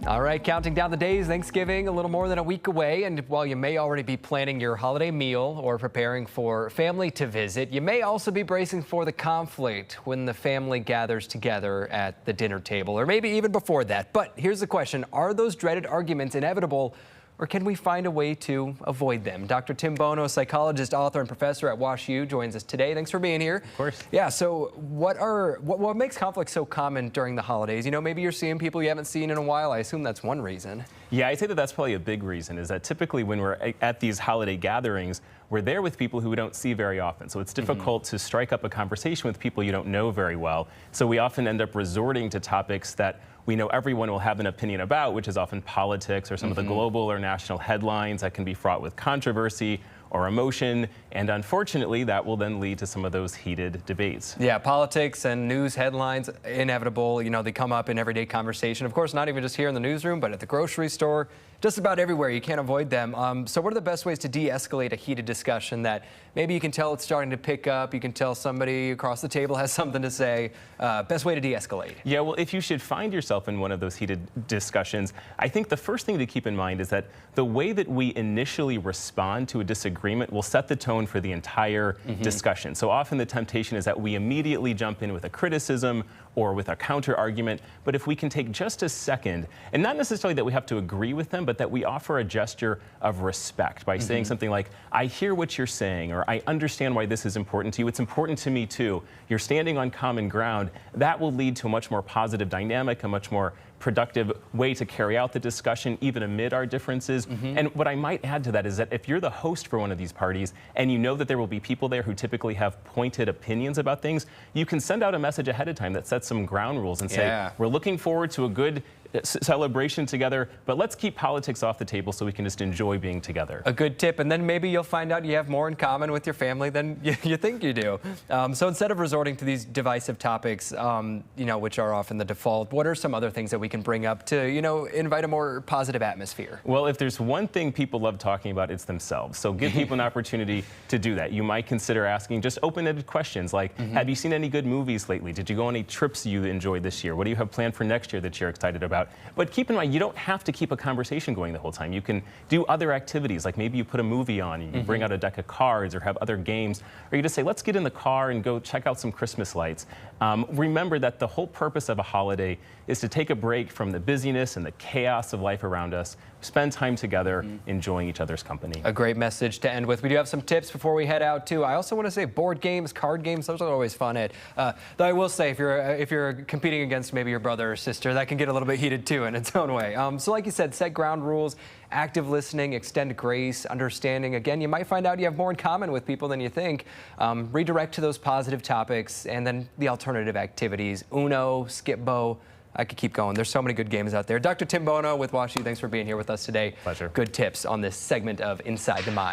All right, counting down the days, Thanksgiving a little more than a week away. And while you may already be planning your holiday meal or preparing for family to visit, you may also be bracing for the conflict when the family gathers together at the dinner table, or maybe even before that. But here's the question. Are those dreaded arguments inevitable, or can we find a way to avoid them? Dr. Tim Bono, psychologist, author, and professor at WashU, joins us today. Thanks for being here. Of course. Yeah, so what makes conflict so common during the holidays? You know, maybe you're seeing people you haven't seen in a while. I assume that's one reason. Yeah, I'd say that that's probably a big reason, is that typically when we're at these holiday gatherings, we're there with people who we don't see very often. So it's difficult to strike up a conversation with people you don't know very well. So we often end up resorting to topics that we know everyone will have an opinion about, which is often politics or some of the global or national headlines that can be fraught with controversy or emotion, and unfortunately that will then lead to some of those heated debates. Yeah, politics and news headlines, inevitable. You know, they come up in everyday conversation. Of course, not even just here in the newsroom, but at the grocery store, just about everywhere. You can't avoid them. So what are the best ways to de-escalate a heated discussion that maybe you can tell it's starting to pick up, you can tell somebody across the table has something to say? Best way to de-escalate? Yeah, well, if you should find yourself in one of those heated discussions, I think the first thing to keep in mind is that the way that we initially respond to a disagreement will set the tone for the entire discussion. So often the temptation is that we immediately jump in with a criticism or with a counter argument. But if we can take just a second, and not necessarily that we have to agree with them, but that we offer a gesture of respect by saying something like, I hear what you're saying, or I understand why this is important to you. It's important to me too. You're standing on common ground. That will lead to a much more positive dynamic, a much more productive way to carry out the discussion, even amid our differences. And what I might add to that is that if you're the host for one of these parties and you know that there will be people there who typically have pointed opinions about things, you can send out a message ahead of time that sets some ground rules and say, we're looking forward to a good celebration together, but let's keep politics off the table so we can just enjoy being together. A good tip, and then maybe you'll find out you have more in common with your family than you think you do. So instead of resorting to these divisive topics, you know, which are often the default, what are some other things that we can bring up to, you know, invite a more positive atmosphere? Well, if there's one thing people love talking about, it's themselves. So give people an opportunity to do that. You might consider asking just open-ended questions like, have you seen any good movies lately? Did you go on any trips you enjoyed this year? What do you have planned for next year that you're excited about? But keep in mind, you don't have to keep a conversation going the whole time. You can do other activities, like maybe you put a movie on, and you bring out a deck of cards or have other games, or you just say, let's get in the car and go check out some Christmas lights. Remember that the whole purpose of a holiday is to take a break from the busyness and the chaos of life around us, spend time together, enjoying each other's company. A great message to end with. We do have some tips before we head out too. I also want to say board games, card games, those are always fun. Though I will say, if you're competing against maybe your brother or sister, that can get a little bit heated too in its own way. So like you said, set ground rules, active listening, extend grace, understanding. Again, you might find out you have more in common with people than you think. Redirect to those positive topics, and then the alternative activities. Uno, Skip-Bo. I could keep going. There's so many good games out there. Dr. Tim Bono with WashU, thanks for being here with us today. Pleasure. Good tips on this segment of Inside the Mind.